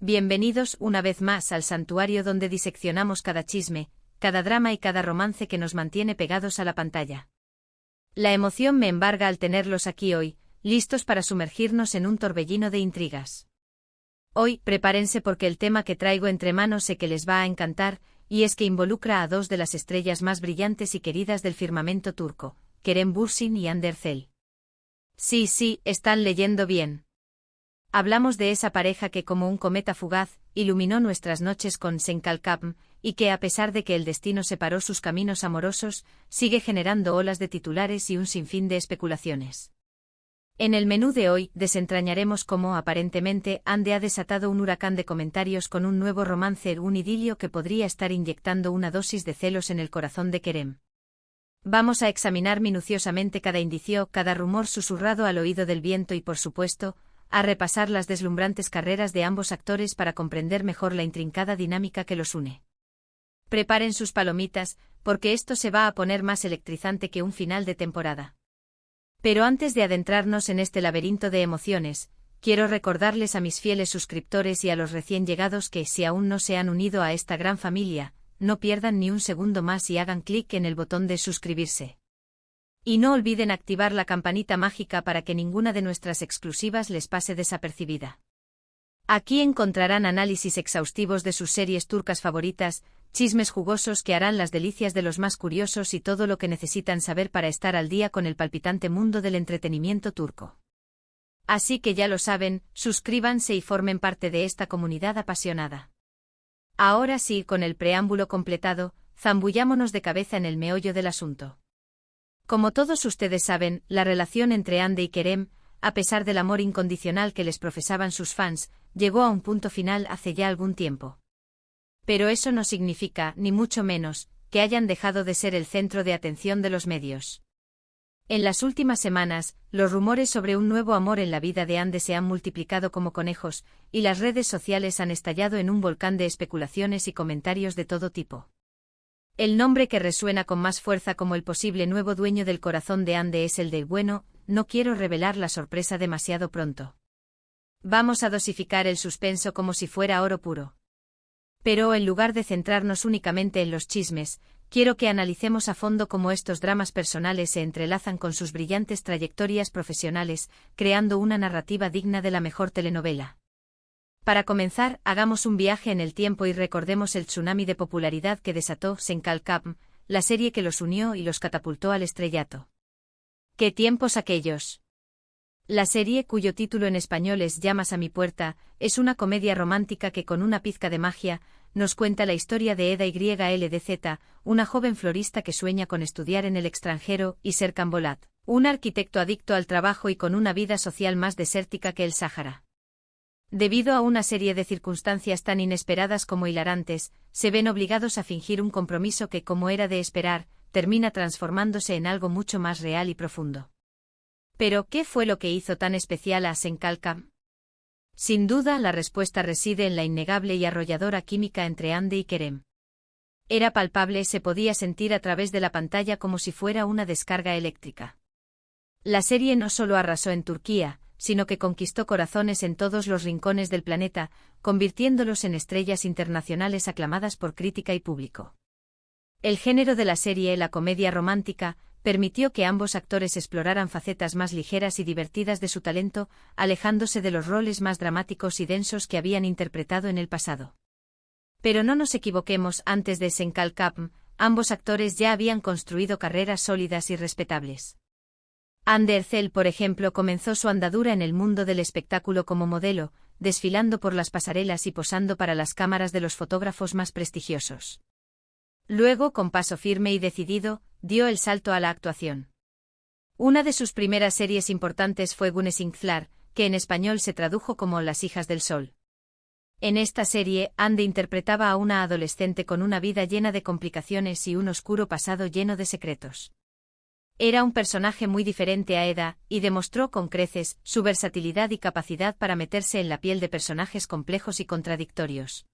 Bienvenidos una vez más al santuario donde diseccionamos cada chisme, cada drama y cada romance que nos mantiene pegados a la pantalla. La emoción me embarga al tenerlos aquí hoy, listos para sumergirnos en un torbellino de intrigas. Hoy, prepárense porque el tema que traigo entre manos sé que les va a encantar, y es que involucra a dos de las estrellas más brillantes y queridas del firmamento turco, Kerem Bürsin y Hande Erçel. Sí, están leyendo bien. Hablamos de esa pareja que como un cometa fugaz, iluminó nuestras noches con Sen Kalkapm, y que a pesar de que el destino separó sus caminos amorosos, sigue generando olas de titulares y un sinfín de especulaciones. En el menú de hoy, desentrañaremos cómo, aparentemente, Hande ha desatado un huracán de comentarios con un nuevo romance, un idilio que podría estar inyectando una dosis de celos en el corazón de Kerem. Vamos a examinar minuciosamente cada indicio, cada rumor susurrado al oído del viento y, por supuesto, a repasar las deslumbrantes carreras de ambos actores para comprender mejor la intrincada dinámica que los une. Preparen sus palomitas, porque esto se va a poner más electrizante que un final de temporada. Pero antes de adentrarnos en este laberinto de emociones, quiero recordarles a mis fieles suscriptores y a los recién llegados que, si aún no se han unido a esta gran familia, no pierdan ni un segundo más y hagan clic en el botón de suscribirse. Y no olviden activar la campanita mágica para que ninguna de nuestras exclusivas les pase desapercibida. Aquí encontrarán análisis exhaustivos de sus series turcas favoritas, chismes jugosos que harán las delicias de los más curiosos y todo lo que necesitan saber para estar al día con el palpitante mundo del entretenimiento turco. Así que ya lo saben, suscríbanse y formen parte de esta comunidad apasionada. Ahora sí, con el preámbulo completado, zambullámonos de cabeza en el meollo del asunto. Como todos ustedes saben, la relación entre Hande y Kerem, a pesar del amor incondicional que les profesaban sus fans, llegó a un punto final hace ya algún tiempo. Pero eso no significa, ni mucho menos, que hayan dejado de ser el centro de atención de los medios. En las últimas semanas, los rumores sobre un nuevo amor en la vida de Hande se han multiplicado como conejos, y las redes sociales han estallado en un volcán de especulaciones y comentarios de todo tipo. El nombre que resuena con más fuerza como el posible nuevo dueño del corazón de Hande es el de bueno, no quiero revelar la sorpresa demasiado pronto. Vamos a dosificar el suspenso como si fuera oro puro. Pero en lugar de centrarnos únicamente en los chismes, quiero que analicemos a fondo cómo estos dramas personales se entrelazan con sus brillantes trayectorias profesionales, creando una narrativa digna de la mejor telenovela. Para comenzar, hagamos un viaje en el tiempo y recordemos el tsunami de popularidad que desató Sen Kalkapm, la serie que los unió y los catapultó al estrellato. ¡Qué tiempos aquellos! La serie, cuyo título en español es Llamas a mi puerta, es una comedia romántica que con una pizca de magia, nos cuenta la historia de Eda YLDZ, una joven florista que sueña con estudiar en el extranjero, y Serkan Bolat, un arquitecto adicto al trabajo y con una vida social más desértica que el Sáhara. Debido a una serie de circunstancias tan inesperadas como hilarantes, se ven obligados a fingir un compromiso que, como era de esperar, termina transformándose en algo mucho más real y profundo. Pero, ¿qué fue lo que hizo tan especial a Sen Kalkapm? Sin duda, la respuesta reside en la innegable y arrolladora química entre Hande y Kerem. Era palpable, se podía sentir a través de la pantalla como si fuera una descarga eléctrica. La serie no solo arrasó en Turquía, sino que conquistó corazones en todos los rincones del planeta, convirtiéndolos en estrellas internacionales aclamadas por crítica y público. El género de la serie, la comedia romántica, permitió que ambos actores exploraran facetas más ligeras y divertidas de su talento, alejándose de los roles más dramáticos y densos que habían interpretado en el pasado. Pero no nos equivoquemos, antes de Sen Kalkapm, ambos actores ya habían construido carreras sólidas y respetables. Hande Erçel, por ejemplo, comenzó su andadura en el mundo del espectáculo como modelo, desfilando por las pasarelas y posando para las cámaras de los fotógrafos más prestigiosos. Luego, con paso firme y decidido, dio el salto a la actuación. Una de sus primeras series importantes fue Güneşler, que en español se tradujo como Las hijas del sol. En esta serie, Hande interpretaba a una adolescente con una vida llena de complicaciones y un oscuro pasado lleno de secretos. Era un personaje muy diferente a Eda, y demostró con creces su versatilidad y capacidad para meterse en la piel de personajes complejos y contradictorios.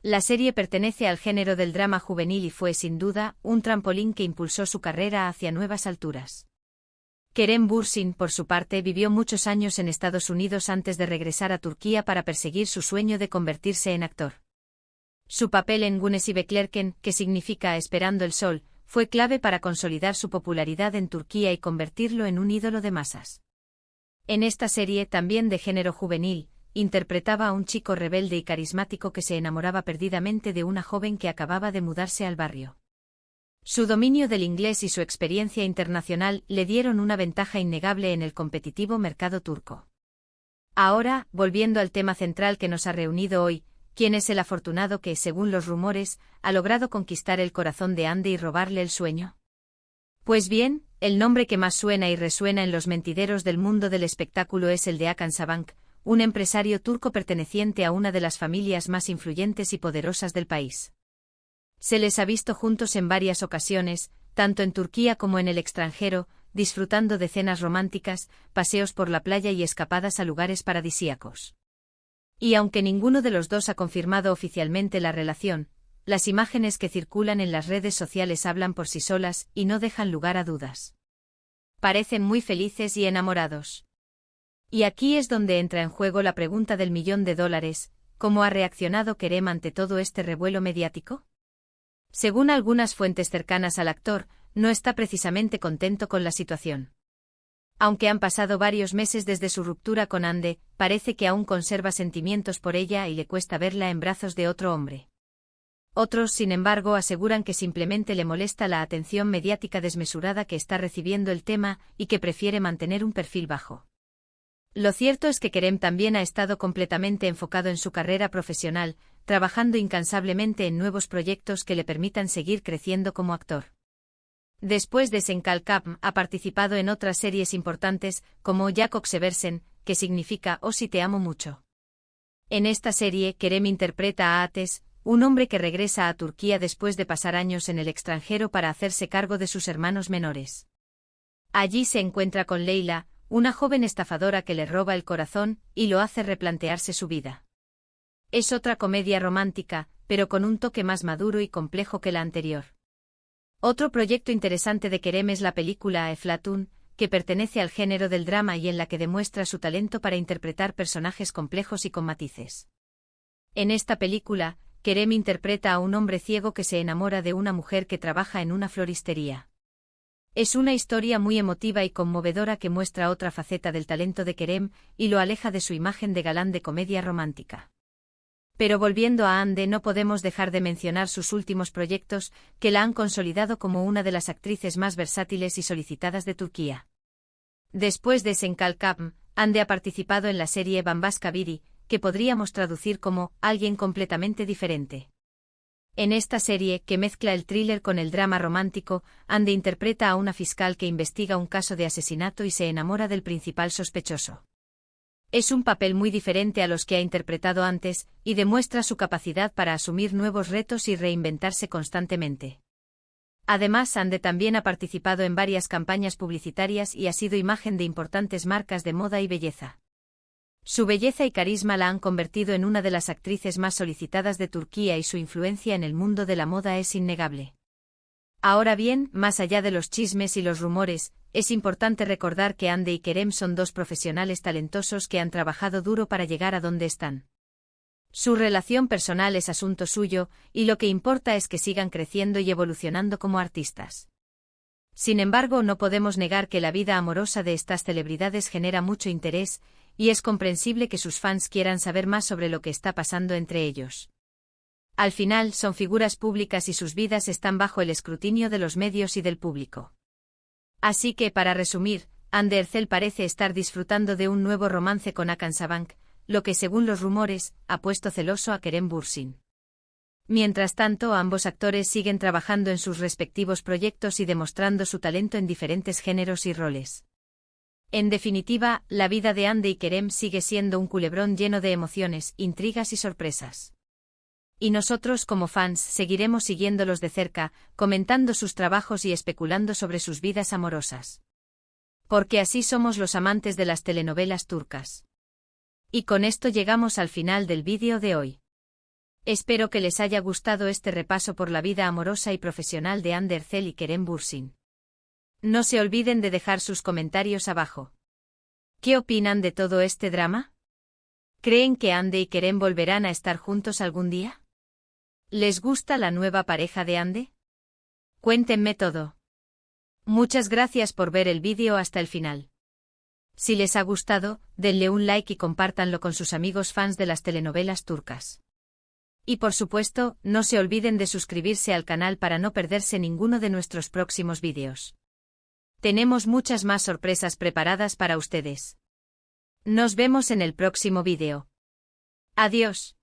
La serie pertenece al género del drama juvenil y fue sin duda un trampolín que impulsó su carrera hacia nuevas alturas. Kerem Bürsin, por su parte, vivió muchos años en Estados Unidos antes de regresar a Turquía para perseguir su sueño de convertirse en actor. Su papel en Güneşi Beklerken, que significa Esperando el Sol, fue clave para consolidar su popularidad en Turquía y convertirlo en un ídolo de masas. En esta serie, también de género juvenil, interpretaba a un chico rebelde y carismático que se enamoraba perdidamente de una joven que acababa de mudarse al barrio. Su dominio del inglés y su experiencia internacional le dieron una ventaja innegable en el competitivo mercado turco. Ahora, volviendo al tema central que nos ha reunido hoy, ¿quién es el afortunado que, según los rumores, ha logrado conquistar el corazón de Hande y robarle el sueño? Pues bien, el nombre que más suena y resuena en los mentideros del mundo del espectáculo es el de Hakan Sabank, un empresario turco perteneciente a una de las familias más influyentes y poderosas del país. Se les ha visto juntos en varias ocasiones, tanto en Turquía como en el extranjero, disfrutando de cenas románticas, paseos por la playa y escapadas a lugares paradisíacos. Y aunque ninguno de los dos ha confirmado oficialmente la relación, las imágenes que circulan en las redes sociales hablan por sí solas y no dejan lugar a dudas. Parecen muy felices y enamorados. Y aquí es donde entra en juego la pregunta del $1.000.000, ¿cómo ha reaccionado Kerem ante todo este revuelo mediático? Según algunas fuentes cercanas al actor, no está precisamente contento con la situación. Aunque han pasado varios meses desde su ruptura con Hande, parece que aún conserva sentimientos por ella y le cuesta verla en brazos de otro hombre. Otros, sin embargo, aseguran que simplemente le molesta la atención mediática desmesurada que está recibiendo el tema y que prefiere mantener un perfil bajo. Lo cierto es que Kerem también ha estado completamente enfocado en su carrera profesional, trabajando incansablemente en nuevos proyectos que le permitan seguir creciendo como actor. Después de Senkalkap, ha participado en otras series importantes, como Jak Seversen, que significa Oh si te amo mucho. En esta serie, Kerem interpreta a Ates, un hombre que regresa a Turquía después de pasar años en el extranjero para hacerse cargo de sus hermanos menores. Allí se encuentra con Leyla, una joven estafadora que le roba el corazón y lo hace replantearse su vida. Es otra comedia romántica, pero con un toque más maduro y complejo que la anterior. Otro proyecto interesante de Kerem es la película Eflatun, que pertenece al género del drama y en la que demuestra su talento para interpretar personajes complejos y con matices. En esta película, Kerem interpreta a un hombre ciego que se enamora de una mujer que trabaja en una floristería. Es una historia muy emotiva y conmovedora que muestra otra faceta del talento de Kerem y lo aleja de su imagen de galán de comedia romántica. Pero volviendo a Hande, no podemos dejar de mencionar sus últimos proyectos, que la han consolidado como una de las actrices más versátiles y solicitadas de Turquía. Después de Senkalkap, Hande ha participado en la serie Bambaşka Biri, que podríamos traducir como Alguien completamente diferente. En esta serie, que mezcla el thriller con el drama romántico, Hande interpreta a una fiscal que investiga un caso de asesinato y se enamora del principal sospechoso. Es un papel muy diferente a los que ha interpretado antes, y demuestra su capacidad para asumir nuevos retos y reinventarse constantemente. Además, Hande también ha participado en varias campañas publicitarias y ha sido imagen de importantes marcas de moda y belleza. Su belleza y carisma la han convertido en una de las actrices más solicitadas de Turquía y su influencia en el mundo de la moda es innegable. Ahora bien, más allá de los chismes y los rumores, es importante recordar que Hande y Kerem son dos profesionales talentosos que han trabajado duro para llegar a donde están. Su relación personal es asunto suyo, y lo que importa es que sigan creciendo y evolucionando como artistas. Sin embargo, no podemos negar que la vida amorosa de estas celebridades genera mucho interés, y es comprensible que sus fans quieran saber más sobre lo que está pasando entre ellos. Al final, son figuras públicas y sus vidas están bajo el escrutinio de los medios y del público. Así que, para resumir, Hande Erçel parece estar disfrutando de un nuevo romance con Hakan Sabank, lo que según los rumores, ha puesto celoso a Kerem Bürsin. Mientras tanto, ambos actores siguen trabajando en sus respectivos proyectos y demostrando su talento en diferentes géneros y roles. En definitiva, la vida de Hande y Kerem sigue siendo un culebrón lleno de emociones, intrigas y sorpresas. Y nosotros como fans seguiremos siguiéndolos de cerca, comentando sus trabajos y especulando sobre sus vidas amorosas. Porque así somos los amantes de las telenovelas turcas. Y con esto llegamos al final del vídeo de hoy. Espero que les haya gustado este repaso por la vida amorosa y profesional de Hande Erçel y Kerem Bürsin. No se olviden de dejar sus comentarios abajo. ¿Qué opinan de todo este drama? ¿Creen que Ande y Kerem volverán a estar juntos algún día? ¿Les gusta la nueva pareja de Ande? Cuéntenme todo. Muchas gracias por ver el vídeo hasta el final. Si les ha gustado, denle un like y compártanlo con sus amigos fans de las telenovelas turcas. Y por supuesto, no se olviden de suscribirse al canal para no perderse ninguno de nuestros próximos vídeos. Tenemos muchas más sorpresas preparadas para ustedes. Nos vemos en el próximo vídeo. Adiós.